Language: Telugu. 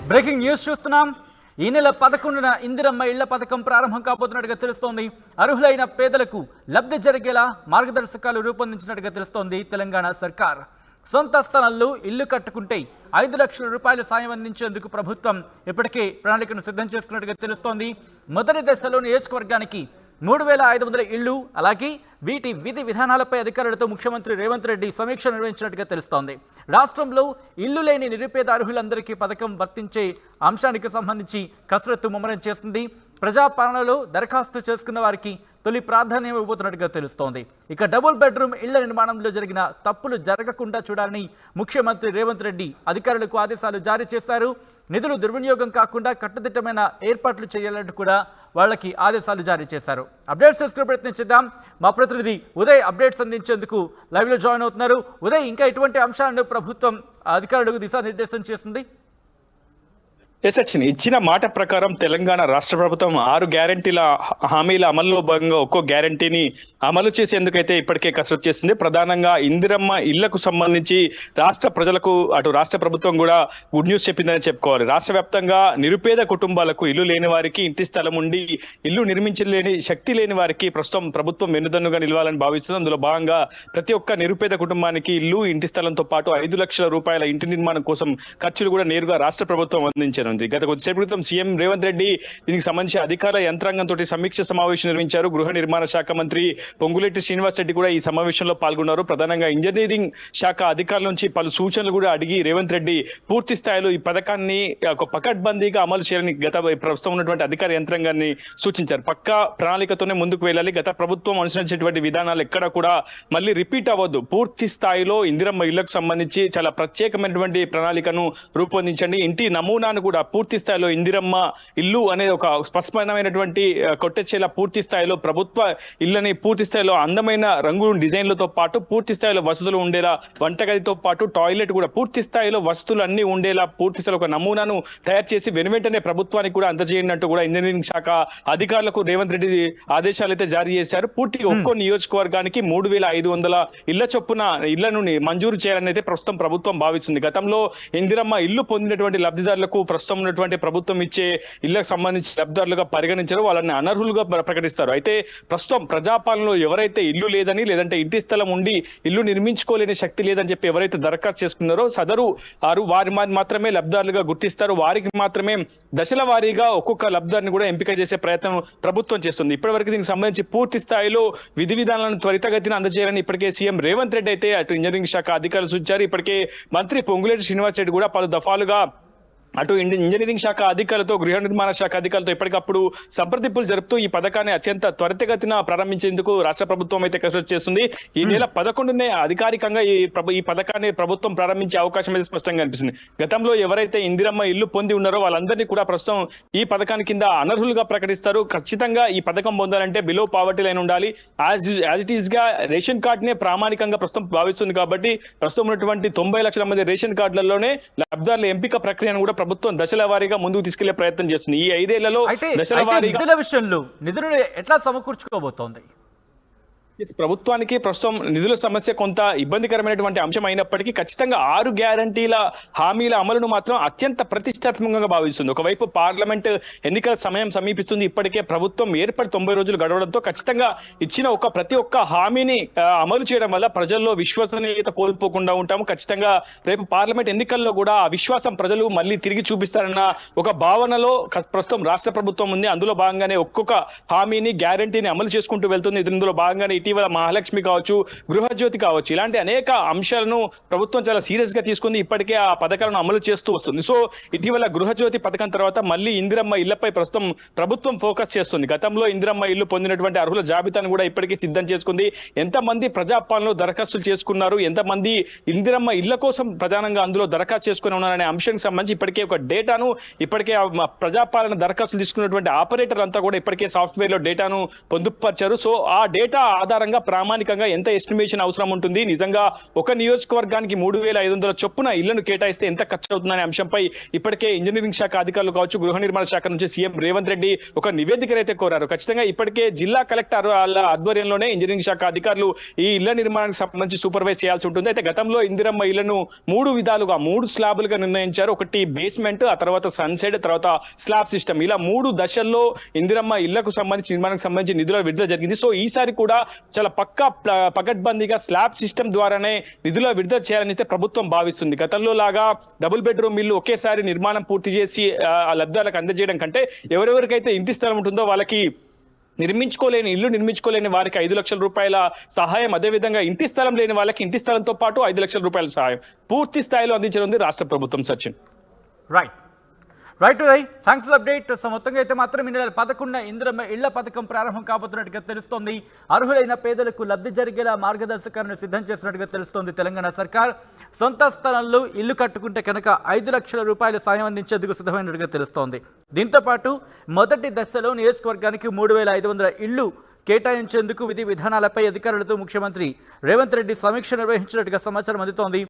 బ్రేకింగ్ న్యూస్ చూస్తున్నాం. ఈ నెల 11న ఇందిరమ్మ ఇళ్ల పథకం ప్రారంభం కాబోతున్నట్టుగా తెలుస్తోంది. అర్హులైన పేదలకు లబ్ధి జరిగేలా మార్గదర్శకాలు రూపొందించినట్టుగా తెలుస్తోంది తెలంగాణ సర్కార్. సొంత స్థలంలో ఇల్లు కట్టుకుంటే 5 లక్షల రూపాయల సాయం అందించేందుకు ప్రభుత్వం ఇప్పటికే ప్రణాళికను సిద్ధం చేసుకున్నట్టుగా తెలుస్తోంది. మొదటి దశలో నియోజకవర్గానికి 3500 ఇళ్లు, అలాగే వీటి విధి విధానాలపై అధికారులతో ముఖ్యమంత్రి రేవంత్ రెడ్డి సమీక్ష నిర్వహించినట్టుగా తెలుస్తోంది. రాష్ట్రంలో ఇల్లు లేని నిరుపేద అర్హులందరికీ పథకం వర్తించే అంశానికి సంబంధించి కసరత్తు ముమ్మరం చేస్తుంది. ప్రజాపాలనలో దరఖాస్తు చేసుకున్న వారికి తొలి ప్రాధాన్యం ఇవ్వబోతున్నట్టుగా తెలుస్తోంది. ఇక డబుల్ బెడ్రూమ్ ఇళ్ల నిర్మాణంలో జరిగిన తప్పులు జరగకుండా చూడాలని ముఖ్యమంత్రి రేవంత్ రెడ్డి అధికారులకు ఆదేశాలు జారీ చేశారు. నిధులు దుర్వినియోగం కాకుండా కట్టుదిట్టమైన ఏర్పాట్లు చేయాలంటూ కూడా వాళ్ళకి ఆదేశాలు జారీ చేశారు. అప్డేట్స్ తీసుకునే ప్రయత్నించేద్దాం. మా ప్రతినిధి ఉదయ్ అప్డేట్స్ అందించేందుకు లైవ్లో జాయిన్ అవుతున్నారు. ఉదయ్, ఇంకా ఎటువంటి అంశాలను ప్రభుత్వం అధికారులకు దిశానిర్దేశం చేస్తుంది? ఇచ్చిన మాట ప్రకారం తెలంగాణ రాష్ట్ర ప్రభుత్వం 6 గ్యారంటీల హామీల అమల్లో భాగంగా ఒక్కో గ్యారంటీని అమలు చేసేందుకైతే ఇప్పటికే కసరత్తు చేస్తుంది. ప్రధానంగా ఇందిరమ్మ ఇళ్లకు సంబంధించి రాష్ట్ర ప్రజలకు అటు రాష్ట్ర ప్రభుత్వం కూడా గుడ్ న్యూస్ చెప్పిందని చెప్పుకోవాలి. రాష్ట్ర వ్యాప్తంగా నిరుపేద కుటుంబాలకు ఇల్లు లేని వారికి, ఇంటి స్థలం ఉండి ఇల్లు నిర్మించలేని శక్తి లేని వారికి ప్రస్తుతం ప్రభుత్వం వెన్నుదన్నుగా నిలవాలని భావిస్తుంది. అందులో భాగంగా ప్రతి ఒక్క నిరుపేద కుటుంబానికి ఇల్లు, ఇంటి స్థలంతో పాటు 5 లక్షల రూపాయల ఇంటి నిర్మాణం కోసం ఖర్చులు కూడా నేరుగా రాష్ట్ర ప్రభుత్వం అందించారు. గత కొద్దిసేపు క్రితం సీఎం రేవంత్ రెడ్డి దీనికి సంబంధించి అధికార యంత్రాంగంతో సమీక్ష సమావేశం నిర్వహించారు. గృహ నిర్మాణ శాఖ మంత్రి పొంగులేటి శ్రీనివాస్ రెడ్డి కూడా ఈ సమావేశంలో పాల్గొన్నారు. ప్రధానంగా ఇంజనీరింగ్ శాఖ అధికారుల నుంచి పలు సూచనలు కూడా అడిగి రేవంత్ రెడ్డి పూర్తి స్థాయిలో ఈ పథకాన్ని ఒక పకడ్బందీగా అమలు చేయాలని ప్రస్తుతం ఉన్నటువంటి అధికార యంత్రాంగాన్ని సూచించారు. పక్కా ప్రణాళికతోనే ముందుకు వెళ్ళాలి. గత ప్రభుత్వం అనుసరించినటువంటి విధానాలు ఎక్కడ కూడా మళ్ళీ రిపీట్ అవ్వద్దు. పూర్తి స్థాయిలో ఇందిరమ్మ ఇళ్లకు సంబంధించి చాలా ప్రత్యేకమైనటువంటి ప్రణాళికను రూపొందించండి. ఇంటి నమూనాను కూడా పూర్తి స్థాయిలో ఇందిరమ్మ ఇల్లు అనేది ఒక స్పష్టమైనటువంటి కొట్టెచ్చేలా పూర్తి స్థాయిలో ప్రభుత్వ ఇళ్ళని పూర్తి స్థాయిలో అందమైన రంగులు డిజైన్లతో పాటు పూర్తి స్థాయిలో వసతులు ఉండేలా, వంటగదితో పాటు టాయిలెట్ కూడా పూర్తి స్థాయిలో వసతులు అన్ని ఉండేలా పూర్తి స్థాయిలో ఒక నమూనాను తయారు చేసి వెనువెంటనే ప్రభుత్వానికి కూడా అందజేయనట్టు కూడా ఇంజనీరింగ్ శాఖ అధికారులకు రేవంత్ రెడ్డి ఆదేశాలు అయితే జారీ చేశారు. పూర్తి ఒక్కో నియోజకవర్గానికి 3500 ఇళ్ల చొప్పున ఇళ్లను మంజూరు చేయాలని అయితే ప్రస్తుతం ప్రభుత్వం భావిస్తుంది. గతంలో ఇందిరమ్మ ఇల్లు పొందినటువంటి లబ్ధిదారులకు ప్రస్తుతం ఉన్నటువంటి ప్రభుత్వం ఇచ్చే ఇళ్లకు సంబంధించి లబ్ధిదారులుగా పరిగణించారో వాళ్ళని అనర్హులుగా ప్రకటిస్తారు. అయితే ప్రస్తుతం ప్రజాపాలనలో ఎవరైతే ఇల్లు లేదని, లేదంటే ఇంటి స్థలం ఉండి ఇల్లు నిర్మించుకోలేని శక్తి లేదని చెప్పి ఎవరైతే దరఖాస్తు చేసుకున్నారో సదరు వారి మాత్రమే లబ్ధిదారులుగా గుర్తిస్తారు. వారికి మాత్రమే దశల వారీగా ఒక్కొక్క లబ్ధిదారుని కూడా ఎంపిక చేసే ప్రయత్నం ప్రభుత్వం చేస్తుంది. ఇప్పటివరకు దీనికి సంబంధించి పూర్తి స్థాయిలో విధి విధానాలను త్వరితగతిన అందజేయాలని ఇప్పటికే సీఎం రేవంత్ రెడ్డి అయితే అటు ఇంజనీరింగ్ శాఖ అధికారులు సూచించారు. ఇప్పటికే మంత్రి పొంగులేటి శ్రీనివాస్ రెడ్డి కూడా పలు దఫాలుగా అటు ఇంజనీరింగ్ శాఖ అధికారులతో, గృహ నిర్మాణ శాఖ అధికారులతో ఎప్పటికప్పుడు సంప్రదింపులు జరుపుతూ ఈ పథకాన్ని అత్యంత త్వరితగతిన ప్రారంభించేందుకు రాష్ట్ర ప్రభుత్వం అయితే కసరత్తు చేస్తుంది. ఈ నెల 11నే అధికారికంగా ఈ పథకాన్ని ప్రభుత్వం ప్రారంభించే అవకాశం అయితే స్పష్టంగా కనిపిస్తుంది. గతంలో ఎవరైతే ఇందిరమ్మ ఇల్లు పొంది ఉన్నారో వాళ్ళందరినీ కూడా ప్రస్తుతం ఈ పథకాన్ని కింద అనర్హులుగా ప్రకటిస్తారు. ఖచ్చితంగా ఈ పథకం పొందాలంటే బిలో పావర్టీ లైన్ ఉండాలి. యాజ్ ఇట్ ఈస్ గా రేషన్ కార్డ్ నే ప్రామాణికంగా ప్రస్తుతం భావిస్తుంది. కాబట్టి ప్రస్తుతం ఉన్నటువంటి 90 లక్షల మంది రేషన్ కార్డులలోనే లబ్ధిదారుల ఎంపిక ప్రక్రియను కూడా ప్రభుత్వం దశల వారీగా ముందుకు తీసుకెళ్లే ప్రయత్నం చేస్తుంది. ఈ 5 ఏళ్లలో దశల వారీగా నిధుల విషయంలో నిధులను ఎట్లా సమకూర్చుకోబోతోంది? ప్రభుత్వానికి ప్రస్తుతం నిధుల సమస్య కొంత ఇబ్బందికరమైనటువంటి అంశం అయినప్పటికీ ఖచ్చితంగా 6 గ్యారంటీల హామీల అమలును మాత్రం అత్యంత ప్రతిష్టాత్మకంగా భావిస్తుంది. ఒకవైపు పార్లమెంట్ ఎన్నికల సమయం సమీపిస్తుంది. ఇప్పటికే ప్రభుత్వం ఏర్పడి 90 రోజులు గడవడంతో ఖచ్చితంగా ఇచ్చిన ప్రతి ఒక్క హామీని అమలు చేయడం వల్ల ప్రజల్లో విశ్వసనీయత కోల్పోకుండా ఉంటాము. ఖచ్చితంగా రేపు పార్లమెంట్ ఎన్నికల్లో కూడా ఆ విశ్వాసం ప్రజలు మళ్ళీ తిరిగి చూపిస్తారన్న ఒక భావనలో ప్రస్తుతం రాష్ట్ర ప్రభుత్వం ఉంది. అందులో భాగంగానే ఒక్కొక్క హామీని, గ్యారంటీని అమలు చేసుకుంటూ వెళ్తుంది. ఇందులో భాగంగానే ఇటీవల మహాలక్ష్మి కావచ్చు, గృహజ్యోతి కావచ్చు, ఇలాంటి అనేక అంశాలను ప్రభుత్వం చాలా సీరియస్ గా తీసుకుంది. ఇప్పటికే ఆ పథకాలను అమలు చేస్తూ వస్తుంది. సో ఇటీవల గృహజ్యోతి పథకం తర్వాత మళ్ళీ ఇందిరమ్మ ఇళ్లపై ప్రస్తుతం ప్రభుత్వం ఫోకస్ చేస్తుంది. గతంలో ఇందిరమ్మ ఇల్లు పొందినటువంటి అర్హుల జాబితాను కూడా ఇప్పటికే సిద్ధం చేసుకుంది. ఎంతమంది ప్రజాపాలనలో దరఖాస్తులు చేసుకున్నారు, ఎంతమంది ఇందిరమ్మ ఇళ్ల కోసం ప్రధానంగా అందులో దరఖాస్తు చేసుకుని ఉన్నారనే అంశానికి సంబంధించి ఇప్పటికే ఒక డేటాను ప్రజాపాలన దరఖాస్తులు తీసుకున్నటువంటి ఆపరేటర్ అంతా కూడా ఇప్పటికే సాఫ్ట్వేర్ లో డేటాను పొందుపరిచారు. సో ఆ డేటా ఆధారంగా ప్రకారంగా ప్రామాణికంగా ఎంత ఎస్టిమేషన్ అవసరం ఉంటుంది, నిజంగా ఒక నియోజకవర్గానికి 3,500 చొప్పున ఇళ్లను కేటాయిస్తే ఎంత ఖర్చు అవుతుందనే అంశంపై ఇప్పటికే ఇంజనీరింగ్ శాఖ అధికారులు కావచ్చు, గృహ నిర్మాణ శాఖ నుంచి సీఎం రేవంత్ రెడ్డి ఒక నివేదిక అయితే కోరారు. ఖచ్చితంగా ఇప్పటికే జిల్లా కలెక్టర్ వాళ్ళ ఆధ్వర్యంలోనే ఇంజనీరింగ్ శాఖ అధికారులు ఈ ఇళ్ల నిర్మాణానికి సంబంధించి సూపర్వైజ్ చేయాల్సి ఉంటుంది. అయితే గతంలో ఇందిరమ్మ ఇళ్లను 3 విధాలుగా 3 స్లాబులుగా నిర్ణయించారు. ఒకటి బేస్మెంట్, ఆ తర్వాత సన్సైడ్, తర్వాత స్లాబ్ సిస్టమ్, ఇలా 3 దశల్లో ఇందిరమ్మ ఇళ్లకు సంబంధించి నిర్మాణానికి సంబంధించి నిధుల విడుదల జరిగింది. సో ఈసారి కూడా చాలా పకడ్బందీగా స్లాబ్ సిస్టమ్ ద్వారానే నిధుల విడుదల చేయాలని అయితే ప్రభుత్వం భావిస్తుంది. గతంలో లాగా డబుల్ బెడ్రూమ్ ఇల్లు ఒకేసారి నిర్మాణం పూర్తి చేసి ఆ లబ్ధాలకు అందజేయడం కంటే ఎవరెవరికైతే ఇంటి స్థలం ఉంటుందో వాళ్ళకి ఇల్లు నిర్మించుకోలేని వారికి 5 లక్షల రూపాయల సహాయం, అదేవిధంగా ఇంటి స్థలం లేని వాళ్ళకి ఇంటి స్థలంతో పాటు 5 లక్షల రూపాయల సహాయం పూర్తి స్థాయిలో అందించనుంది రాష్ట్ర ప్రభుత్వం. Sachin. Right Uday, thanks for update. So మొత్తంగా అయితే మాత్రం ఈ నెల 11న ఇందిరమ్మ ఇళ్ల పథకం ప్రారంభం కాబోతున్నట్టుగా తెలుస్తోంది. అర్హులైన పేదలకు లబ్ధి జరిగేలా మార్గదర్శకాలను సిద్ధం చేసినట్టుగా తెలుస్తోంది తెలంగాణ సర్కార్. సొంత స్థలంలో ఇల్లు కట్టుకుంటే కనుక 5 లక్షల రూపాయల సాయం అందించేందుకు సిద్ధమైనట్టుగా తెలుస్తోంది. దీంతో పాటు మొదటి దశలో నియోజకవర్గానికి 3,500 ఇళ్లు కేటాయించేందుకు విధి విధానాలపై అధికారులతో ముఖ్యమంత్రి రేవంత్ రెడ్డి సమీక్ష నిర్వహించినట్టుగా సమాచారం అందుతోంది.